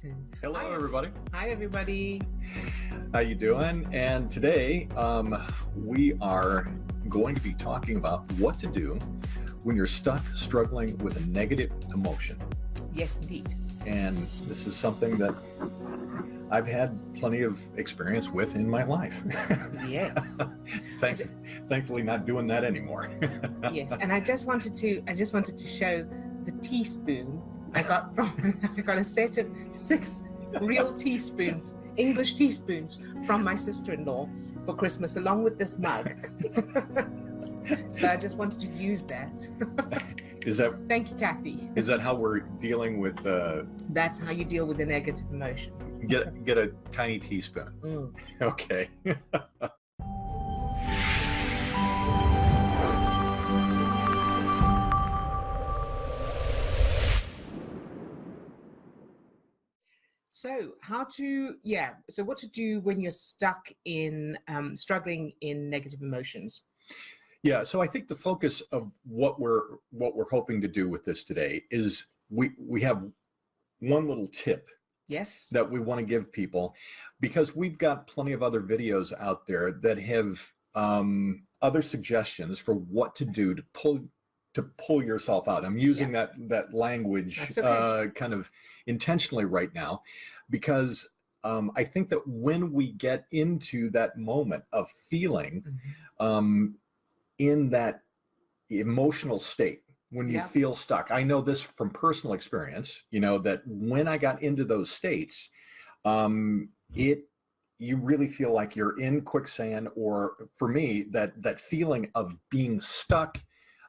Hello, Hi, everybody. hi, everybody. How you doing? And today, we are going to be talking about what to do when you're stuck struggling with a negative emotion. Yes, indeed. And this is something that I've had plenty of experience with in my life. Yes, I Thank, ju- thankfully, not doing that anymore. yes. And I just wanted to show the teaspoon I got from. I got a set of 6 real teaspoons, English teaspoons, from my sister-in-law for Christmas, along with this mug. So I just wanted to use that. Is that Thank you, Kathy. is that how we're dealing with? That's how you deal with a negative emotion. Get a tiny teaspoon. Mm. Okay. So what to do when you're stuck in struggling in negative emotions? Yeah, so I think the focus of what we're hoping to do with this today is we have one little tip Yes. that we want to give people, because we've got plenty of other videos out there that have other suggestions for what to do to pull yourself out. I'm using that language That's okay. kind of intentionally right now, because I think that when we get into that moment of feeling Mhm. um, in that emotional state, when you Yeah. feel stuck, I know this from personal experience, that when I got into those states, it you really feel like you're in quicksand, or for me, that feeling of being stuck,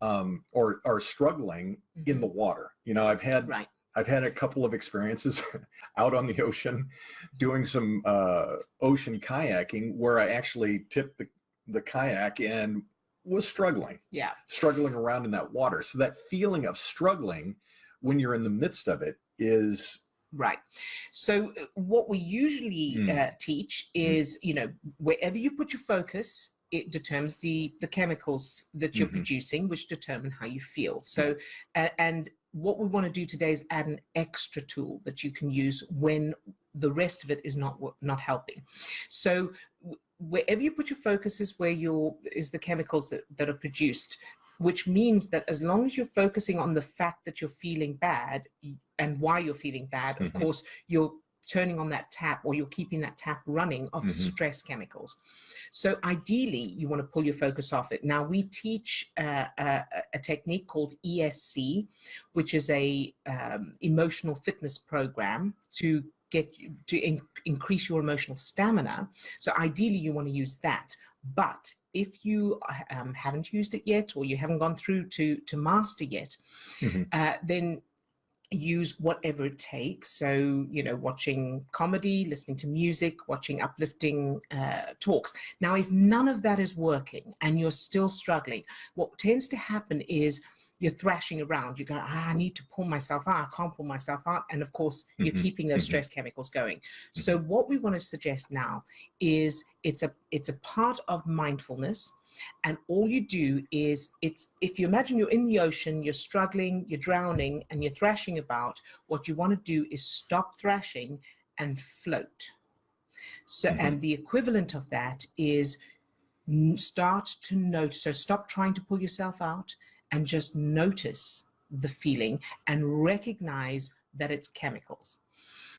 or struggling in the Mhm. water. Right. I've had a couple of experiences out on the ocean doing some ocean kayaking, where I actually tipped the kayak and was Yeah. struggling around in that water. So that feeling of struggling when you're in the midst of it is. Right. So what we usually Mm, teach mhm, is, wherever you put your focus, it determines the chemicals that you're mhm, producing, which determine how you feel. yeah. So, and what we want to do today is add an extra tool that you can use when the rest of it is not helping. So, wherever you put your focus is where your is the chemicals that are produced, which means that as long as you're focusing on the fact that you're feeling bad and why you're feeling bad, of Mhm, course, you're turning on that tap, or you're keeping that tap running of mhm, stress chemicals. So ideally, you want to pull your focus off it. Now, we teach a technique called ESC, which is a emotional fitness program to increase your emotional stamina. So ideally, you want to use that. But if you haven't used it yet, or you haven't gone through to master yet, mhm. then use whatever it takes. So, watching comedy, listening to music, watching uplifting talks. Now, if none of that is working and you're still struggling, what tends to happen is you're thrashing around. You go, I need to pull myself out. I can't pull myself out. And of course, you're Mhm, keeping those mhm, stress chemicals going. So mhm, what we want to suggest now is it's a part of mindfulness. And all you do is, it's if you imagine you're in the ocean, you're struggling, you're drowning, and you're thrashing about, what you want to do is stop thrashing and float. So, mhm, and the equivalent of that is start to notice. So stop trying to pull yourself out and just notice the feeling and recognize that it's chemicals.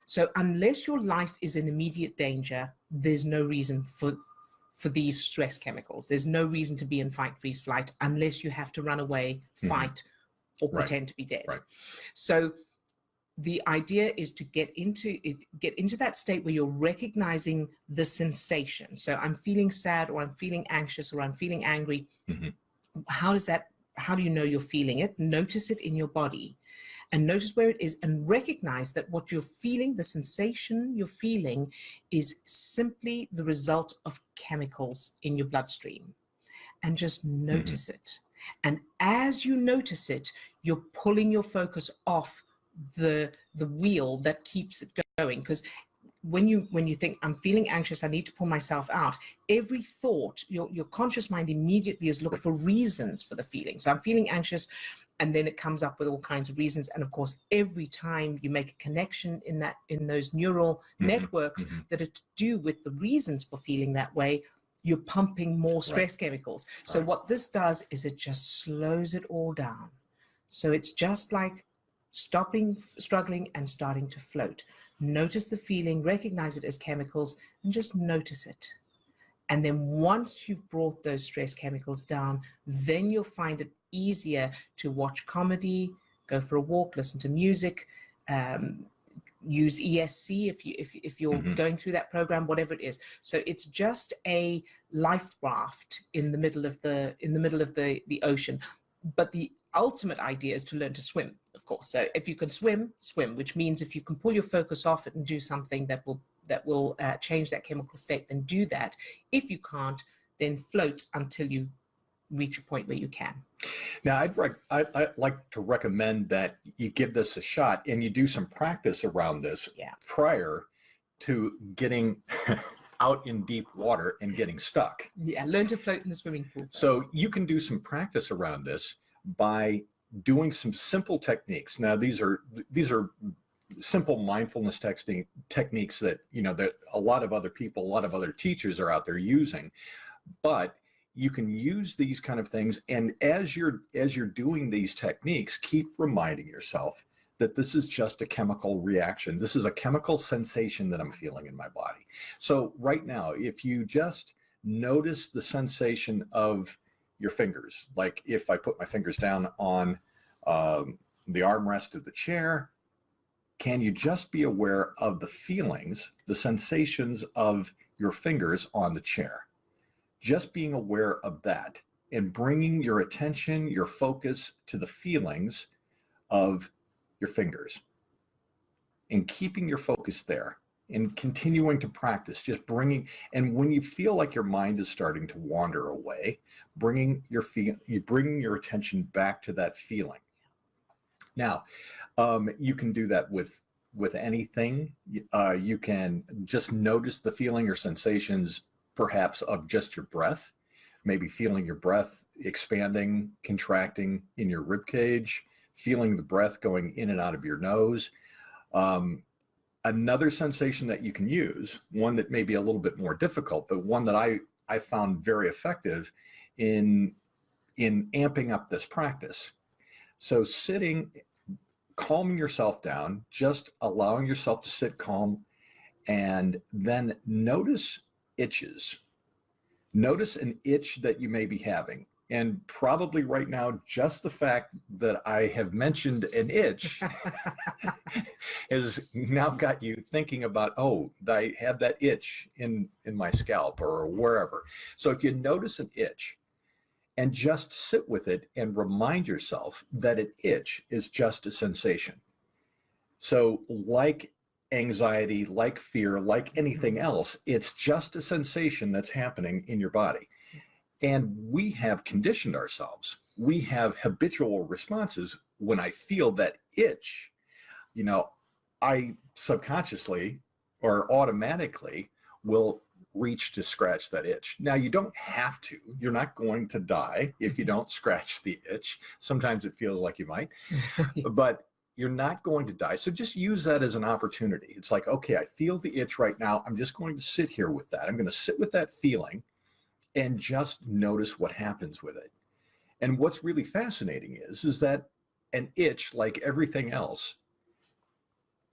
So unless your life is in immediate danger, there's no reason for these stress chemicals. There's no reason to be in fight, freeze, flight, unless you have to run away, mhm. fight, or Right, pretend to be dead. right. So the idea is to get into that state where you're recognizing the sensation. So I'm feeling sad, or I'm feeling anxious, or I'm feeling angry. Mhm, How do you know you're feeling it? Notice it in your body, and notice where it is, and recognize that what you're feeling, the sensation you're feeling, is simply the result of chemicals in your bloodstream. And just mhm, notice it. And as you notice it, you're pulling your focus off the wheel that keeps it going. Because when you think I'm feeling anxious, I need to pull myself out, every thought, your conscious mind immediately is looking for reasons for the feeling. So I'm feeling anxious, and then it comes up with all kinds of reasons. And of course, every time you make a connection in those neural networks that are to do with the reasons for feeling that way, you're pumping more stress chemicals. So what this does is it just slows it all down. So it's just like stopping struggling and starting to float. Notice the feeling, recognize it as chemicals, and just notice it. And then once you've brought those stress chemicals down, then you'll find it easier to watch comedy, go for a walk, listen to music, use ESC if you're going through that program, whatever it is. So it's just a life raft in the middle of the ocean. But the ultimate idea is to learn to swim, of course. So if you can swim, which means if you can pull your focus off it and do something that will change that chemical state, then do that. If you can't, then float until you reach a point where you can. Now, I'd like to recommend that you give this a shot and you do some practice around this prior to getting out in deep water and getting stuck. Yeah, learn to float in the swimming pool first. So you can do some practice around this by doing some simple techniques. Now, these are simple mindfulness techniques that, that a lot of other people, a lot of other teachers are out there using, but you can use these kind of things. And as you're doing these techniques, keep reminding yourself that this is just a chemical reaction. This is a chemical sensation that I'm feeling in my body. So right now, if you just notice the sensation of your fingers, like if I put my fingers down on the armrest of the chair, can you just be aware of the feelings, the sensations of your fingers on the chair? Just being aware of that and bringing your attention, your focus to the feelings of your fingers and keeping your focus there and continuing to practice, just bringing, and when you feel like your mind is starting to wander away, bringing your attention back to that feeling. Now, you can do that with anything. You can just notice the feeling or sensations, perhaps of just your breath, maybe feeling your breath expanding, contracting in your rib cage, feeling the breath going in and out of your nose. Another sensation that you can use, one that may be a little bit more difficult, but one that I found very effective in amping up this practice. So sitting, calming yourself down, just allowing yourself to sit calm, and then notice itches. Notice an itch that you may be having. And probably right now, just the fact that I have mentioned an itch has now got you thinking about, oh, I have that itch in my scalp or wherever. So if you notice an itch and just sit with it and remind yourself that an itch is just a sensation. So like anxiety, like fear, like anything else, it's just a sensation that's happening in your body. And we have conditioned ourselves. We have habitual responses. When I feel that itch, I subconsciously or automatically will reach to scratch that itch. Now, you don't have to. You're not going to die if you don't scratch the itch. Sometimes it feels like you might, but you're not going to die. So just use that as an opportunity. It's like, okay, I feel the itch right now. I'm just going to sit here with that. I'm going to sit with that feeling and just notice what happens with it. And what's really fascinating is that an itch, like everything else,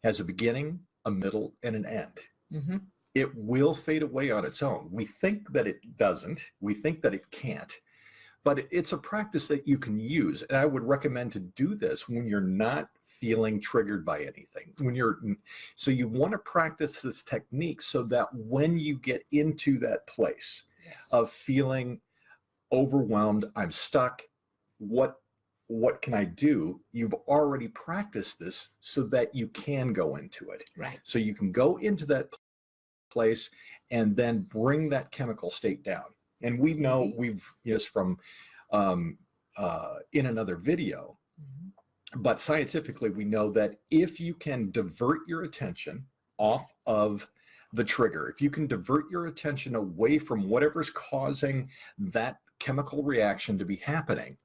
has a beginning, a middle, and an end. Mm-hmm. It will fade away on its own. We think that it doesn't. We think that it can't. But it's a practice that you can use. And I would recommend to do this when you're not feeling triggered by anything. So you want to practice this technique so that when you get into that place, yes, of feeling overwhelmed, I'm stuck, what can I do? You've already practiced this so that you can go into it. Right. So you can go into that place and then bring that chemical state down. And we know, we've just from in another video, but scientifically we know that if you can divert your attention off of the trigger, if you can divert your attention away from whatever's causing that chemical reaction to be happening,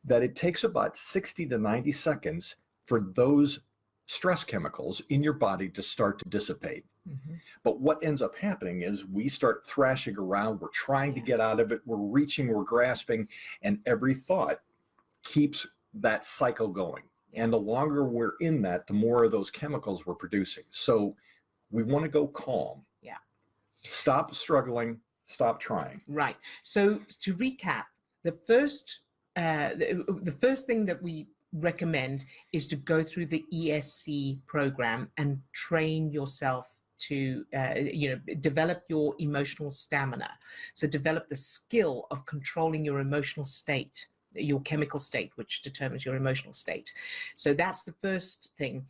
that it takes about 60 to 90 seconds for those stress chemicals in your body to start to dissipate. Mhm. But what ends up happening is we start thrashing around, we're trying to get out of it, we're reaching, we're grasping, and every thought keeps that cycle going. And the longer we're in that, the more of those chemicals we're producing. So we want to go calm. Yeah. Stop struggling, stop trying. Right. So to recap, the first thing that we recommend is to go through the ESC program and train yourself to develop your emotional stamina. So develop the skill of controlling your emotional state, your chemical state, which determines your emotional state. So that's the first thing.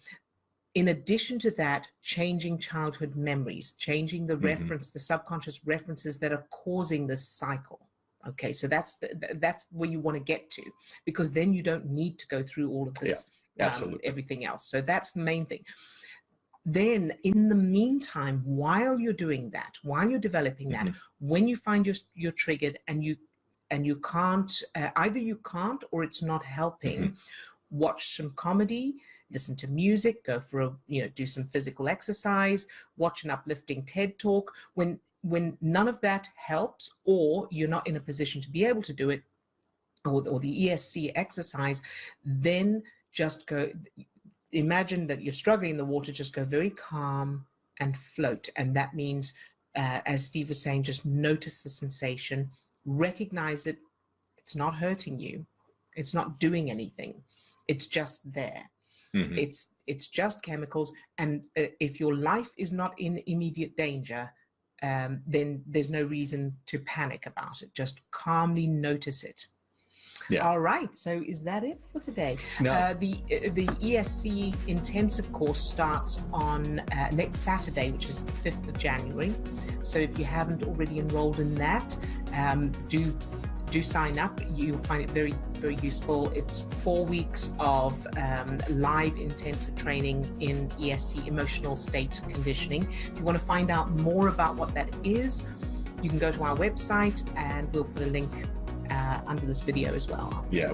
In addition to that, changing childhood memories, changing the reference, the subconscious references that are causing this cycle. Okay, so that's where you want to get to, because then you don't need to go through all of this, everything else. So that's the main thing. Then in the meantime, while you're doing that, while you're developing that, when you find you're triggered and you can't, either you can't or it's not helping, watch some comedy, listen to music, go for a, do some physical exercise, watch an uplifting TED talk. When none of that helps, or you're not in a position to be able to do it, or the ESC exercise, then just go, imagine that you're struggling in the water, just go very calm and float. And that means, as Steve was saying, just notice the sensation, recognize it. It's not hurting you. It's not doing anything. It's just there. It's just chemicals. And if your life is not in immediate danger, then there's no reason to panic about it. Just calmly notice it. Yeah. All right. So is that it for today? No. The ESC intensive course starts on next Saturday, which is the 5th of January. So if you haven't already enrolled in that, do sign up. You'll find it very, very useful. It's 4 weeks of live intensive training in ESC, emotional state conditioning. If you want to find out more about what that is, you can go to our website and we'll put a link under this video as well. Yeah,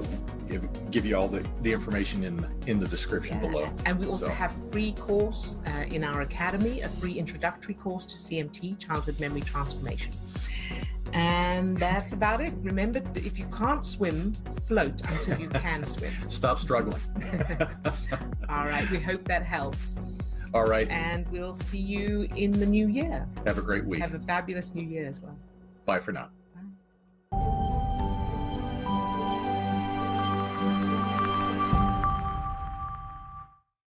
give you all the information in the description below. And we also have a free course in our academy, a free introductory course to CMT, Childhood Memory Transformation. And that's about it. Remember, if you can't swim, float until you can swim. Stop struggling. All right, we hope that helps. All right. And we'll see you in the new year. Have a great week. Have a fabulous new year as well. Bye for now.